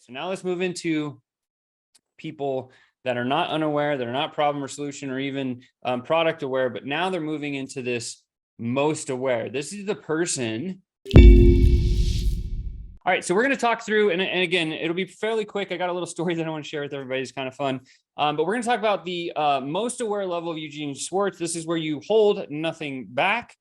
So now let's move into people that are not unaware, that are not problem or solution or even product aware, but now they're moving into this most aware. This is the person. All right, so we're going to talk through, and again, it'll be fairly quick. I got a little story that I want to share with everybody. It's kind of fun. But we're going to talk about the most aware level of Eugene Schwartz. This is where you hold nothing back.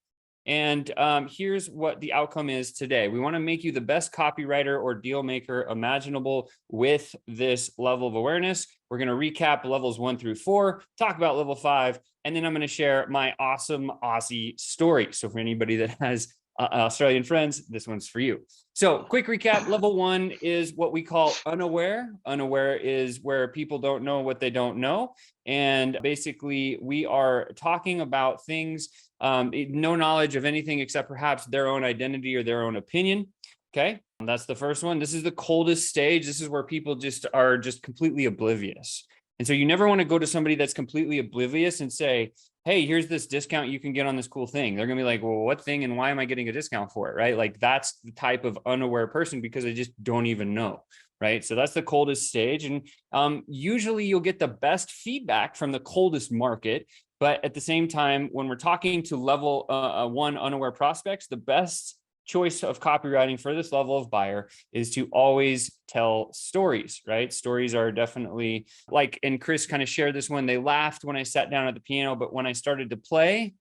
And here's what the outcome is today. We want to make you the best copywriter or deal maker imaginable with this level of awareness. We're going to recap levels 1 through 4, talk about level 5, and then I'm going to share my awesome Aussie story. So for anybody that has Australian friends, this one's for you. So quick recap, level 1 is what we call unaware. Unaware is where people don't know what they don't know. And basically we are talking about things, no knowledge of anything except perhaps their own identity or their own opinion. Okay, that's the first one. This is the coldest stage. This is where people are completely oblivious. And so you never want to go to somebody that's completely oblivious and say, hey, here's this discount you can get on this cool thing. They're going to be like, well, what thing and why am I getting a discount for it, right? Like that's the type of unaware person because they just don't even know, right? So that's the coldest stage. And usually you'll get the best feedback from the coldest market. But at the same time, when we're talking to level 1 unaware prospects, the best choice of copywriting for this level of buyer is to always tell stories, right? Stories are definitely like, and Chris kind of shared this one. They laughed when I sat down at the piano, but when I started to play,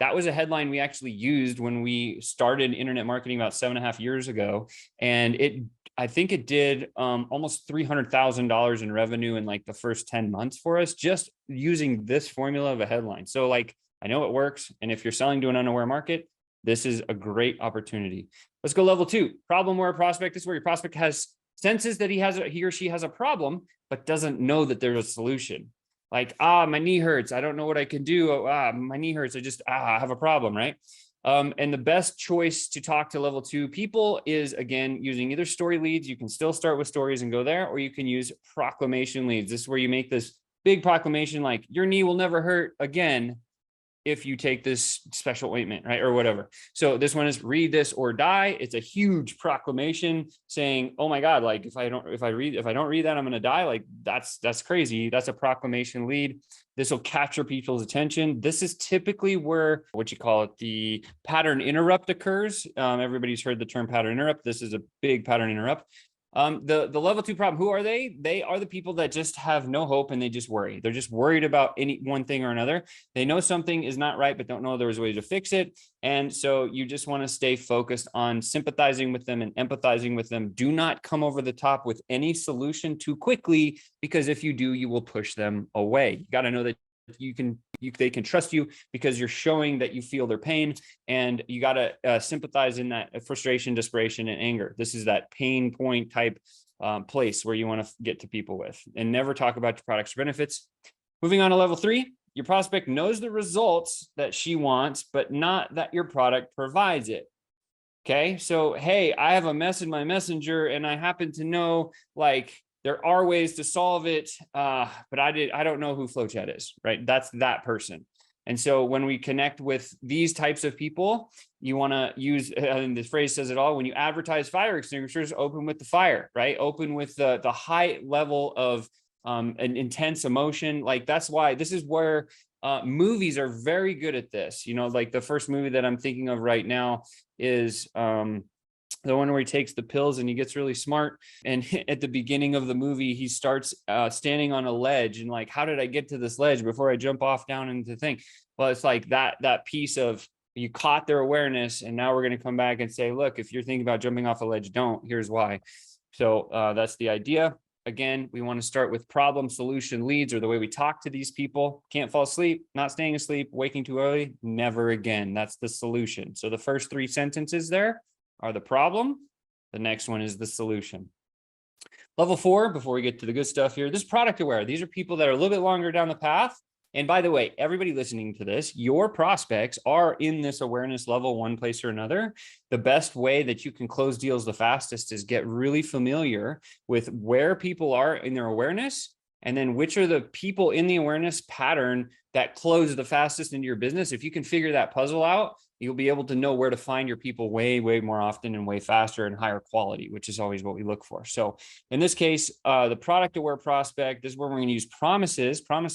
that was a headline we actually used when we started internet marketing about 7.5 years ago. And I think it did almost $300,000 in revenue in like the first 10 months for us, just using this formula of a headline. So like, I know it works. And if you're selling to an unaware market, this is a great opportunity. Let's go level 2, problem aware prospect. This is where your prospect senses that he or she has a problem, but doesn't know that there's a solution. Like, my knee hurts. I don't know what I can do. My knee hurts. I have a problem, right? And the best choice to talk to level 2 people is, again, using either story leads. You can still start with stories and go there, or you can use proclamation leads. This is where you make this big proclamation like, your knee will never hurt again if you take this special ointment, right? Or whatever. So this one is read this or die. It's a huge proclamation saying, oh my God, like if I don't read that, I'm going to die. Like that's crazy. That's a proclamation lead. This will capture people's attention. This is typically where, the pattern interrupt occurs. Everybody's heard the term pattern interrupt. This is a big pattern interrupt. The level 2 problem, who are they? They are the people that just have no hope and they just worry. They're just worried about any one thing or another. They know something is not right, but don't know there's a way to fix it. And so you just want to stay focused on sympathizing with them and empathizing with them. Do not come over the top with any solution too quickly, because if you do, you will push them away. You got to know that they can trust you because you're showing that you feel their pain, and you got to sympathize in that frustration, desperation, and anger. This is that pain point type place where you want to get to people with, and never talk about your products or benefits. Moving on to level 3, your prospect knows the results that she wants, but not that your product provides it. Okay. So, hey, I have a mess in my messenger and I happen to know like there are ways to solve it, but I don't know who FlowChat is, right? That's that person. And so when we connect with these types of people, you want to use, and the phrase says it all, when you advertise fire extinguishers, open with the fire, right? Open with the high level of an intense emotion. Like that's why this is where movies are very good at this. You know, like the first movie that I'm thinking of right now is the one where he takes the pills and he gets really smart. And at the beginning of the movie, he starts standing on a ledge and like, how did I get to this ledge before I jump off down into the thing? Well, it's like that piece of you caught their awareness. And now we're going to come back and say, look, if you're thinking about jumping off a ledge, don't. Here's why. So that's the idea. Again, we want to start with problem solution leads, or the way we talk to these people. Can't fall asleep, not staying asleep, waking too early, never again. That's the solution. So the first 3 sentences there are the problem. The next one is the solution. Level 4, before we get to the good stuff here, this is product aware. These are people that are a little bit longer down the path. And by the way, everybody listening to this, your prospects are in this awareness level one place or another. The best way that you can close deals the fastest is get really familiar with where people are in their awareness, and then which are the people in the awareness pattern that close the fastest into your business. If you can figure that puzzle out, you'll be able to know where to find your people way, way more often and way faster and higher quality, which is always what we look for. So in this case, the product aware prospect, this is where we're going to use promise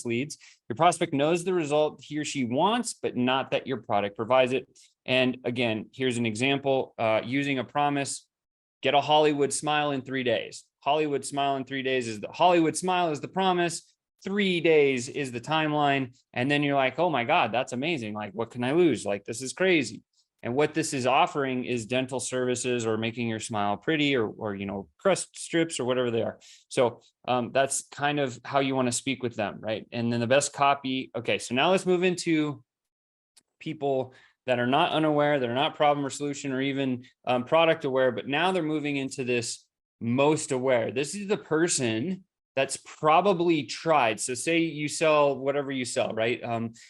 leads. Your prospect knows the result he or she wants, but not that your product provides it. And again, here's an example using a promise. Get a Hollywood smile in 3 days. Hollywood smile in 3 days is the Hollywood smile is the promise. 3 days is the timeline. And then you're like, oh my God, that's amazing. Like, what can I lose? Like, this is crazy. And what this is offering is dental services or making your smile pretty or you know, crust strips or whatever they are. So that's kind of how you want to speak with them, right? And then the best copy. Okay, so now let's move into people that are not unaware, that are not problem or solution or even product aware, but now they're moving into this most aware. This is the person that's probably tried. So say you sell whatever you sell, right?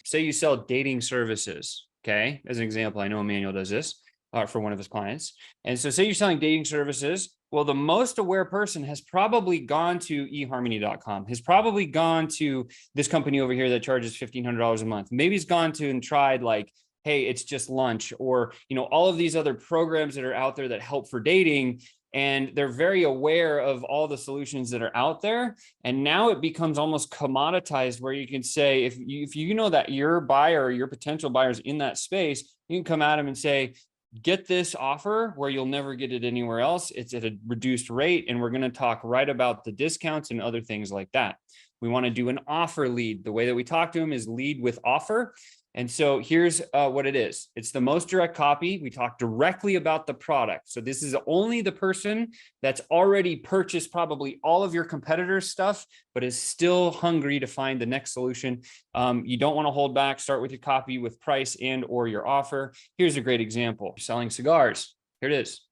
Say you sell dating services, okay? As an example, I know Emmanuel does this for one of his clients. And so say you're selling dating services. Well, the most aware person has probably gone to eharmony.com, has probably gone to this company over here that charges $1,500 a month. Maybe he's gone to and tried like, hey, it's just lunch, or, you know, all of these other programs that are out there that help for dating. And they're very aware of all the solutions that are out there. And now it becomes almost commoditized where you can say, if you know that your buyer or your potential buyers in that space, you can come at them and say, get this offer where you'll never get it anywhere else. It's at a reduced rate. And we're going to talk right about the discounts and other things like that. We want to do an offer lead. The way that we talk to them is lead with offer. And so here's what it is. It's the most direct copy. We talk directly about the product. So this is only the person that's already purchased probably all of your competitors' stuff, but is still hungry to find the next solution. You don't want to hold back. Start with your copy with price and or your offer. Here's a great example. You're selling cigars. Here it is.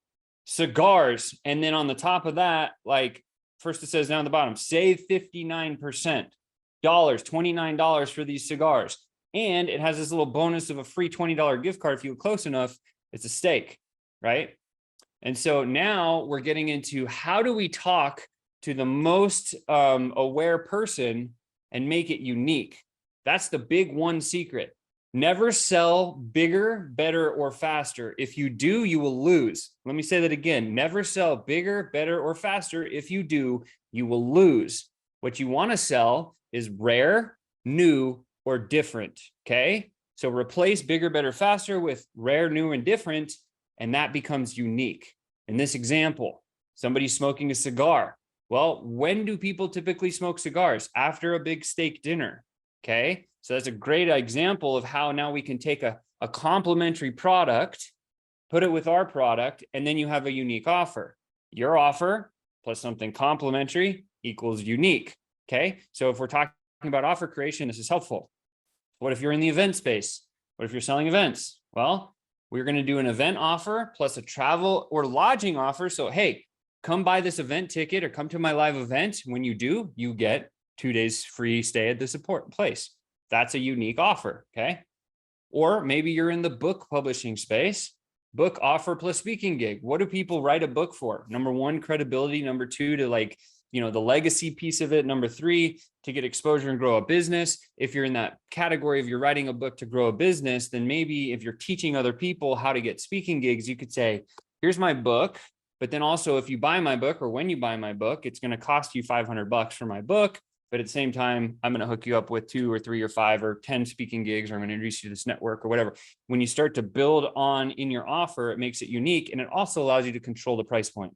Cigars. And then on the top of that, like first it says down at the bottom, save 59%, $29 for these cigars. And it has this little bonus of a free $20 gift card if you look close enough. It's a steak, right? And so now we're getting into how do we talk to the most aware person and make it unique? That's the big one secret. Never sell bigger, better, or faster. If you do, you will lose. Let me say that again. Never sell bigger, better, or faster. If you do, you will lose. What you want to sell is rare, new, or different, okay? So replace bigger, better, faster with rare, new, and different, and that becomes unique. In this example, somebody's smoking a cigar. Well, when do people typically smoke cigars? After a big steak dinner, okay? So that's a great example of how now we can take a complementary product, put it with our product, and then you have a unique offer. Your offer plus something complementary equals unique, okay? So if we're talking about offer creation, this is helpful. What if you're in the event space? What if you're selling events? Well, we're going to do an event offer plus a travel or lodging offer. So, hey, come buy this event ticket or come to my live event. When you do, you get 2 days free stay at the support place. That's a unique offer, okay? Or maybe you're in the book publishing space. Book offer plus speaking gig. What do people write a book for? Number one, credibility. Number two, to like, you know, the legacy piece of it. Number three, to get exposure and grow a business. If you're in that category of you're writing a book to grow a business, then maybe if you're teaching other people how to get speaking gigs, you could say, here's my book. But then also if you buy my book or when you buy my book, it's going to cost you $500 for my book. But at the same time, I'm going to hook you up with 2 or 3 or 5 or 10 speaking gigs, or I'm going to introduce you to this network or whatever. When you start to build on in your offer, it makes it unique. And it also allows you to control the price point.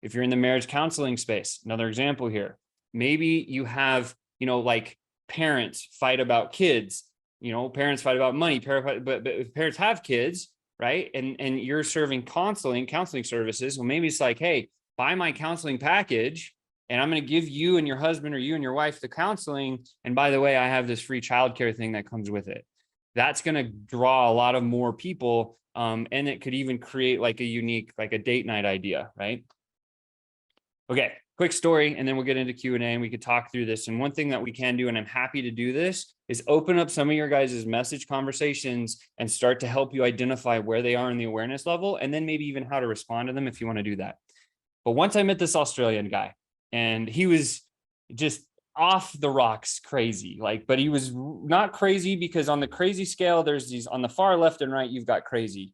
If you're in the marriage counseling space, another example here, maybe you have, you know, like parents fight about kids, you know, parents fight about money, but if parents have kids, right? And you're serving counseling services. Well, maybe it's like, hey, buy my counseling package and I'm going to give you and your husband or you and your wife the counseling. And by the way, I have this free childcare thing that comes with it. That's going to draw a lot of more people. And it could even create like a unique, like a date night idea, right? Okay, quick story, and then we'll get into Q&A and we could talk through this. And one thing that we can do, and I'm happy to do this, is open up some of your guys' message conversations and start to help you identify where they are in the awareness level, and then maybe even how to respond to them if you want to do that. But once I met this Australian guy, and he was just off the rocks crazy. Like, but he was not crazy, because on the crazy scale, there's these on the far left and right, you've got crazy.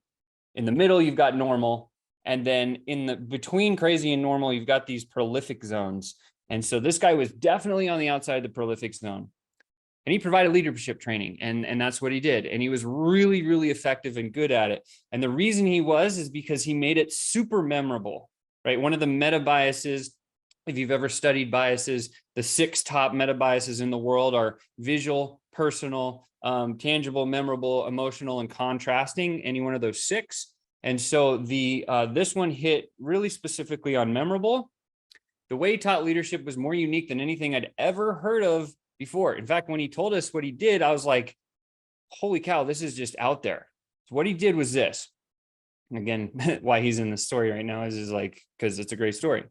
In the middle, you've got normal. And then in the between crazy and normal, you've got these prolific zones. And so this guy was definitely on the outside of the prolific zone. And he provided leadership training, and that's what he did. And he was really, really effective and good at it. And the reason he was is because he made it super memorable, right? One of the meta biases, if you've ever studied biases, the 6 top meta biases in the world are visual, personal, tangible, memorable, emotional, and contrasting, any one of those 6. And so this one hit really specifically on memorable. The way he taught leadership was more unique than anything I'd ever heard of before. In fact, when he told us what he did, I was like, holy cow, this is just out there. So what he did was this. Again, why he's in the story right now is like, because it's a great story.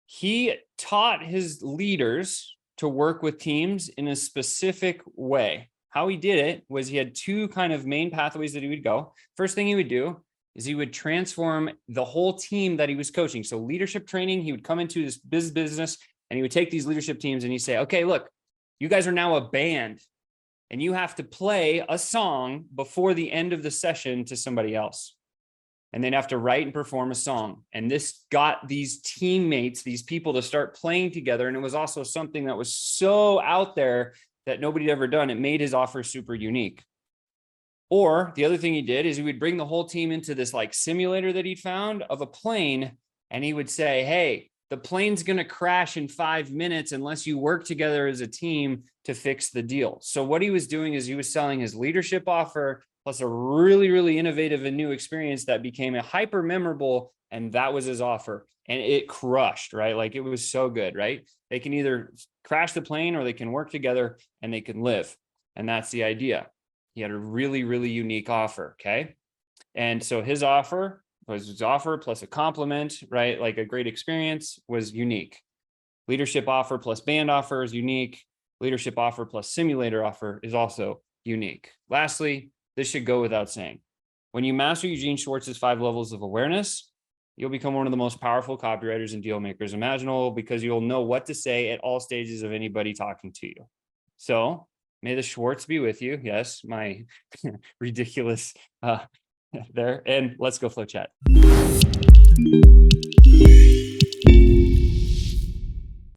He taught his leaders to work with teams in a specific way. How he did it was he had 2 kind of main pathways that he would go. First thing he would do is he would transform the whole team that he was coaching. So leadership training, he would come into this business and he would take these leadership teams and he'd say, okay, look, you guys are now a band and you have to play a song before the end of the session to somebody else. And they'd have to write and perform a song. And this got these teammates, these people, to start playing together. And it was also something that was so out there that nobody had ever done. It made his offer super unique. Or the other thing he did is he would bring the whole team into this like simulator that he'd found of a plane. And he would say, hey, the plane's going to crash in 5 minutes unless you work together as a team to fix the deal. So what he was doing is he was selling his leadership offer plus a really, really innovative and new experience that became a hyper memorable. And that was his offer. And it crushed, right? Like it was so good, right? They can either crash the plane or they can work together and they can live. And that's the idea. He had a really, really unique offer. Okay. And so his offer was his offer plus a compliment, right? Like a great experience was unique. Leadership offer plus band offer is unique. Leadership offer plus simulator offer is also unique. Lastly, this should go without saying. When you master Eugene Schwartz's 5 levels of awareness, you'll become one of the most powerful copywriters and deal makers imaginable, because you'll know what to say at all stages of anybody talking to you. So may the Schwartz be with you. Yes, my ridiculous there. And let's go FlowChat.